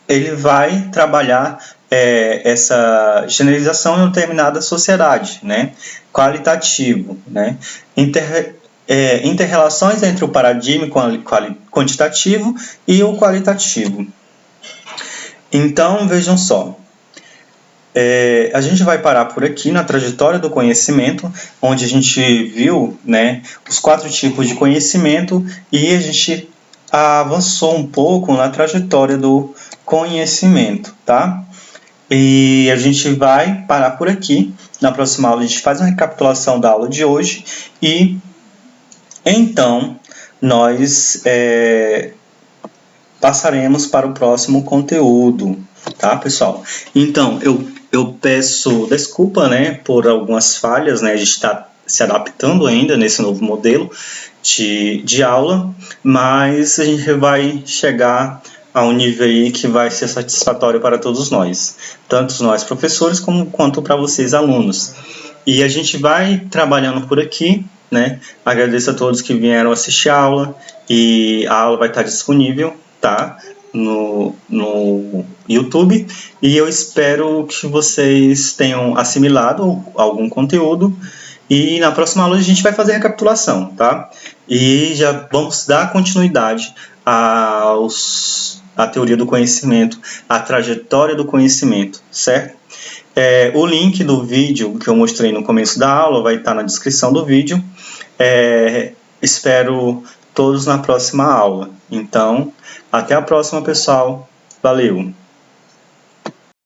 Ele vai trabalhar essa generalização em uma determinada sociedade, né? Qualitativo, né? Interrelações entre o paradigma quantitativo e o qualitativo. Então, vejam só, a gente vai parar por aqui na trajetória do conhecimento, onde a gente viu, né, os 4 tipos de conhecimento e a gente avançou um pouco na trajetória do conhecimento, tá? E a gente vai parar por aqui. Na próxima aula a gente faz uma recapitulação da aula de hoje e então nós passaremos para o próximo conteúdo, tá, pessoal? Então, eu peço desculpa, né, por algumas falhas, né, a gente está se adaptando ainda nesse novo modelo de aula, mas a gente vai chegar a um nível aí que vai ser satisfatório para todos nós, tanto nós professores quanto para vocês alunos. E a gente vai trabalhando por aqui, né? Agradeço a todos que vieram assistir a aula e a aula vai estar disponível, tá? No YouTube, e eu espero que vocês tenham assimilado algum conteúdo e na próxima aula a gente vai fazer a recapitulação, tá? E já vamos dar continuidade à teoria do conhecimento, à trajetória do conhecimento, certo? O link do vídeo que eu mostrei no começo da aula vai estar na descrição do vídeo. Espero todos na próxima aula. Então, até a próxima, pessoal. Valeu!